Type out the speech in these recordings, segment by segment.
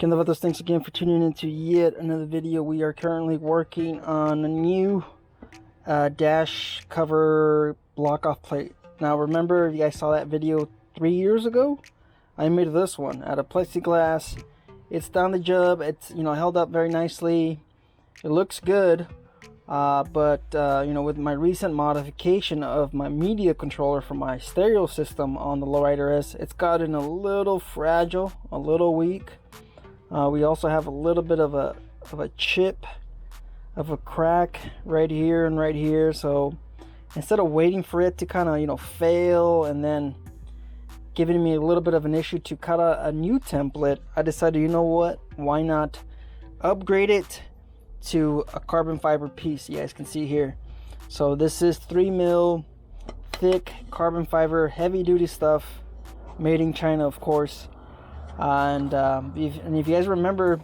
Ken those thanks again for tuning into yet another video. We are currently working on a new dash cover block off plate. Now remember, if you guys saw that video 3 years ago, I made this one out of plexiglass. It's down the job. It's held up very nicely. It looks good, but with my recent modification of my media controller for my stereo system on the Lowrider S, it's gotten a little fragile, a little weak. We also have a little bit of a chip, of a crack right here and right here. So instead of waiting for it to kind of fail and then giving me a little bit of an issue to cut out a new template, I decided, you know what, why not upgrade it to a carbon fiber piece. You guys can see here. So this is 3mm thick carbon fiber, heavy duty stuff, made in China, of course. And if you guys remember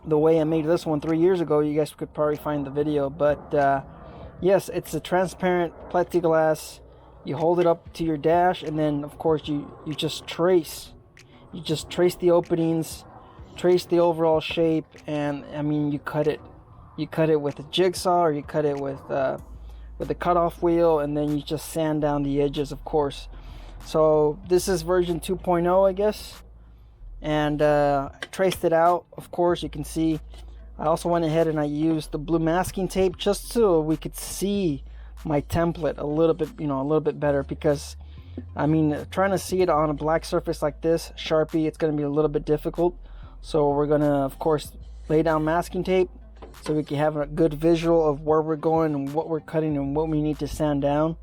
the way I made this one 3 years ago, you guys could probably find the video. But yes, it's a transparent plexiglass. You hold it up to your dash, and then of course you just trace the openings, trace the overall shape, and I mean, you cut it with a jigsaw, or you cut it with a cutoff wheel, and then you just sand down the edges, of course. So this is version 2.0, I guess. And I traced it out. Of course, you can see I also went ahead and I used the blue masking tape just so we could see my template a little bit better, because I mean, trying to see it on a black surface like this, Sharpie, it's going to be a little bit difficult. So we're going to, of course, lay down masking tape so we can have a good visual of where we're going and what we're cutting and what we need to sand down.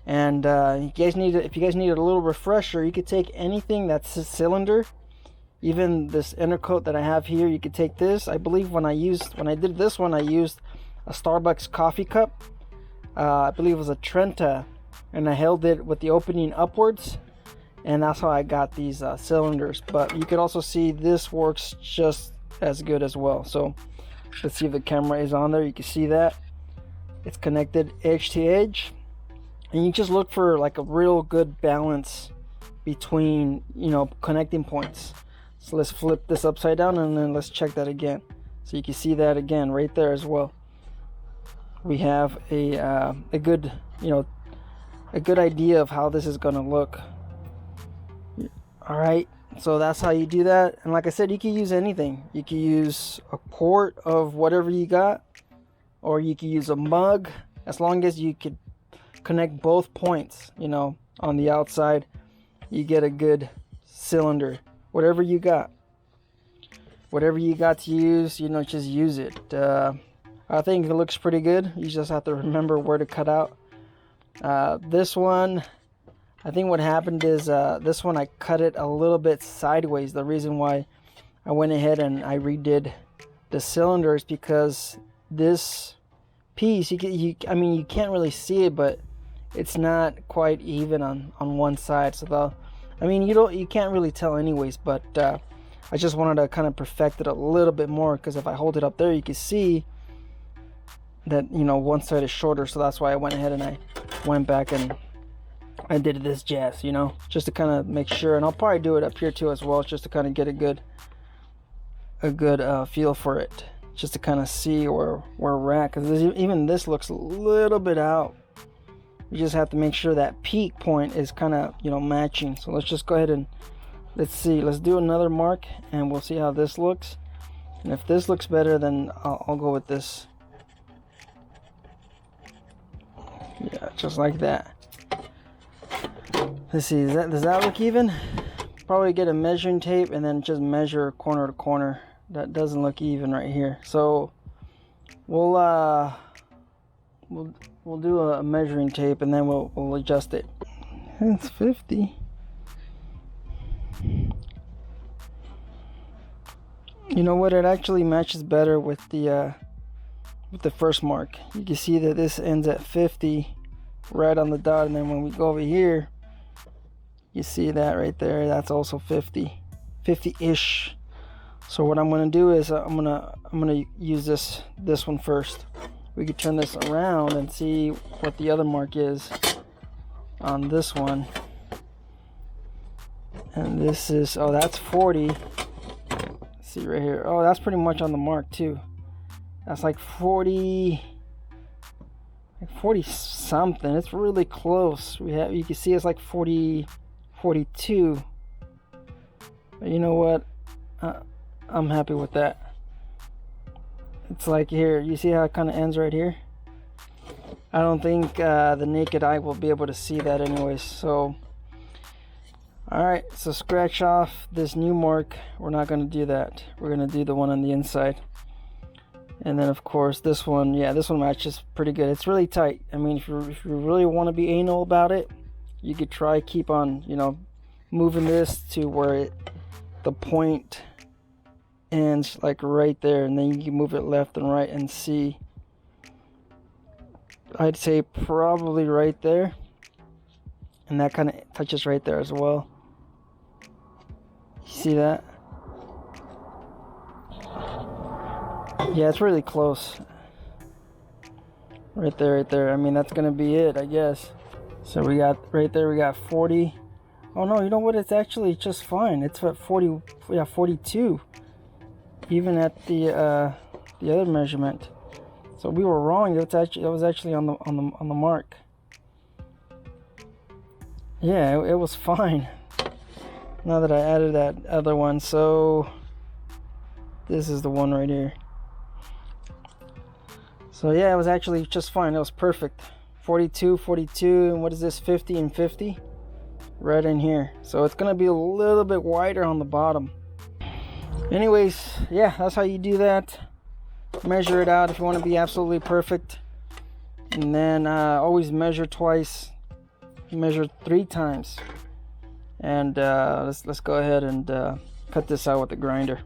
And if you guys need a little refresher, you could take anything that's a cylinder. Even this inner coat that I have here, you could take this. I believe when I did this one, I used a Starbucks coffee cup. I believe it was a Trenta, and I held it with the opening upwards, and that's how I got these cylinders. But you could also see this works just as good as well. So let's see if the camera is on there. You can see that it's connected edge to edge, and you just look for like a real good balance between connecting points. So let's flip this upside down, and then let's check that again. So you can see that again right there as well. We have a good idea of how this is going to look. All right, so that's how you do that. And like I said, you can use anything. You can use a quart of whatever you got, or you can use a mug, as long as you could connect both points. On the outside, you get a good cylinder. Whatever you got to use, just use it. I think it looks pretty good. You just have to remember where to cut out. This one, I think what happened is this one I cut it a little bit sideways. The reason why I went ahead and I redid the cylinders, because this piece, you can't really see it, but it's not quite even on one side. So you can't really tell anyways, but I just wanted to kind of perfect it a little bit more, because if I hold it up there, you can see that one side is shorter. So that's why I went ahead and I went back and I did this jazz, just to kind of make sure. And I'll probably do it up here too as well, just to kind of get a good feel for it, just to kind of see where we're at, because even this looks a little bit out. You just have to make sure that peak point is kind of matching. So let's just go ahead and let's do another mark, and we'll see how this looks. And if this looks better, then I'll go with this. Yeah, just like that. Let's see, does that look even? Probably get a measuring tape and then just measure corner to corner. That doesn't look even right here. So we'll do a measuring tape, and then we'll adjust it. It's 50. You know what? It actually matches better with the first mark. You can see that this ends at 50 right on the dot, and then when we go over here, you see that right there. That's also 50-ish. So what I'm going to do is I'm gonna use this one first. We could turn this around and see what the other mark is on this one. And this is, oh, that's 40. see right here. Oh, that's pretty much on the mark too. That's like 40 something. It's really close. You can see it's like 40 42. But you know what, I'm happy with that. It's like here, you see how it kind of ends right here? I don't think the naked eye will be able to see that anyways. So alright, so scratch off this new mark. We're not going to do that. We're going to do the one on the inside. And then of course this one, yeah, this one matches pretty good. It's really tight. I mean, if you really want to be anal about it, you could try keep on, you know, moving this to where the point ends like right there, and then you can move it left and right and see. I'd say probably right there, and that kind of touches right there as well. You see that? Yeah, it's really close. Right there, right there. I mean, that's gonna be it, I guess. So we got right there, we got 40. Oh no, you know what? It's actually just fine. It's at 40, yeah, 42. Even at the other measurement. So we were wrong. It was actually on the mark. Yeah, it was fine. Now that I added that other one, so this is the one right here. So yeah, it was actually just fine. It was perfect. 42, 42, and what is this? 50 and 50, right in here. So it's gonna be a little bit wider on the bottom. Anyways, yeah, that's how you do that. Measure it out if you want to be absolutely perfect, and then always measure twice. Measure 3 times, and let's go ahead and cut this out with the grinder.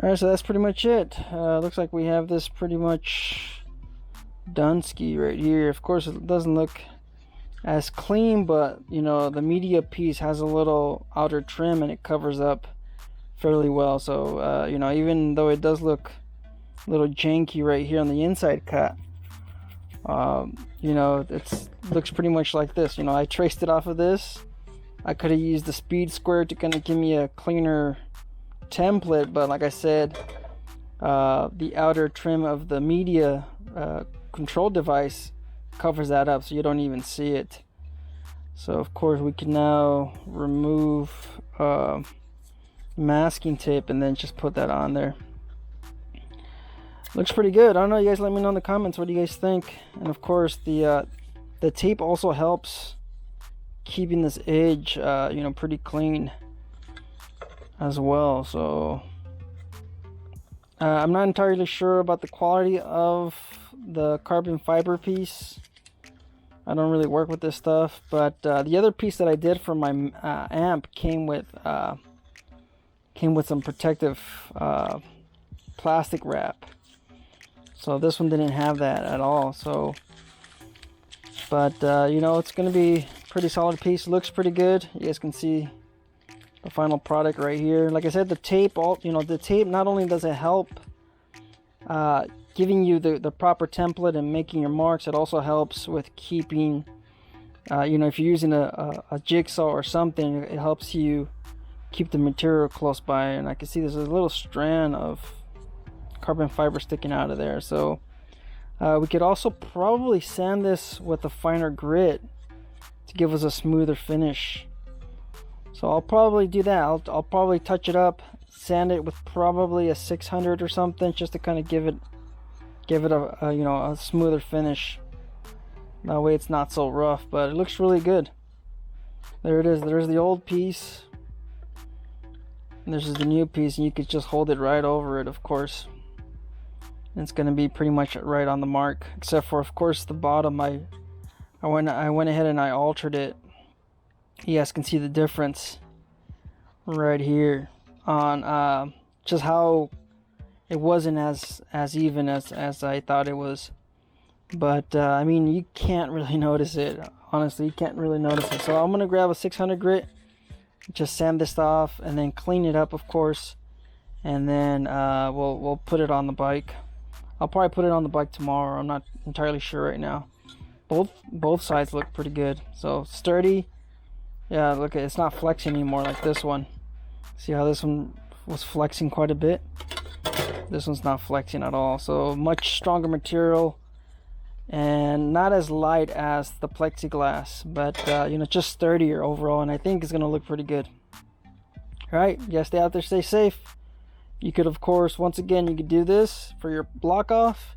Alright, so that's pretty much it. Looks like we have this pretty much done ski right here. Of course, it doesn't look as clean, but you know, the media piece has a little outer trim and it covers up fairly well. So you know, even though it does look a little janky right here on the inside cut, you know, it looks pretty much like this. You know, I traced it off of this. I could have used the speed square to kind of give me a cleaner template, but like I said, the outer trim of the media control device covers that up, so you don't even see it. So of course we can now remove masking tape and then just put that on there. Looks pretty good. I don't know, you guys let me know in the comments what do you guys think. And of course the tape also helps keeping this edge you know, pretty clean as well. So I'm not entirely sure about the quality of the carbon fiber piece. I don't really work with this stuff, but the other piece that I did for my amp came with some protective plastic wrap. So this one didn't have that at all. So, but you know, it's gonna be pretty solid piece. Looks pretty good. You guys can see the final product right here. Like I said, the tape, the tape not only does it help giving you the proper template and making your marks, it also helps with keeping, you know, if you're using a jigsaw or something, it helps you keep the material close by. And I can see there's a little strand of carbon fiber sticking out of there. So we could also probably sand this with a finer grit to give us a smoother finish. So I'll probably do that. I'll probably touch it up, sand it with probably a 600 or something, just to kind of give it a you know, a smoother finish. That way it's not so rough, but it looks really good. There it is. There's the old piece, and this is the new piece, and you could just hold it right over it, of course. And it's going to be pretty much right on the mark, except for, of course, the bottom. I went ahead and I altered it. You guys can see the difference right here on just how it wasn't as even as I thought it was. But I mean, you can't really notice it. Honestly, you can't really notice it. So I'm gonna grab a 600 grit, just sand this off, and then clean it up, of course, and then we'll put it on the bike. I'll probably put it on the bike tomorrow. I'm not entirely sure right now. Both sides look pretty good. So sturdy. Yeah, look, it's not flexing anymore like this one. See how this one was flexing quite a bit? This one's not flexing at all. So much stronger material, and not as light as the plexiglass, but you know, just sturdier overall, and I think it's gonna look pretty good. All right, you guys stay out there, stay safe. You could, of course, once again, you could do this for your block off,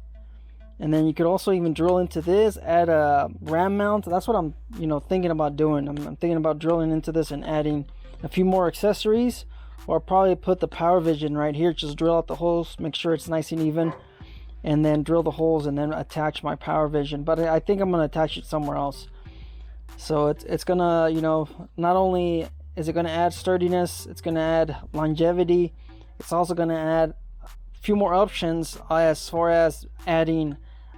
and then you could also even drill into this, add a ram mount. That's what I'm, you know, thinking about doing. I'm thinking about drilling into this and adding a few more accessories, or probably put the power vision right here. Just drill out the holes, make sure it's nice and even, and then drill the holes and then attach my power vision. But I think I'm gonna attach it somewhere else. So it's gonna, you know, not only is it gonna add sturdiness, it's gonna add longevity. It's also gonna add a few more options as far as adding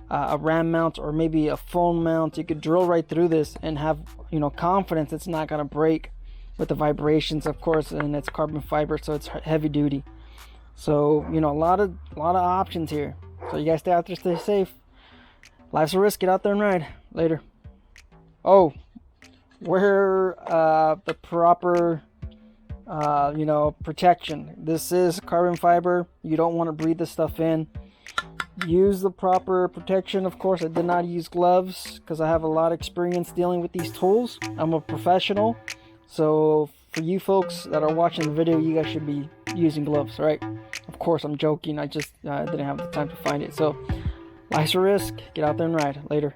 a ram mount or maybe a phone mount. You could drill right through this and have, you know, confidence it's not gonna break with the vibrations, of course, and it's carbon fiber, so it's heavy duty. So, you know, a lot of options here. So you guys stay out there, stay safe. Life's a risk. Get out there and ride. Later. Oh, wear the proper you know, protection. This is carbon fiber. You don't want to breathe this stuff in. Use the proper protection. Of course, I did not use gloves because I have a lot of experience dealing with these tools. I'm a professional. So for you folks that are watching the video, you guys should be using gloves, right? Of course, I'm joking. I just didn't have the time to find it. So life's a risk. Get out there and ride. Later.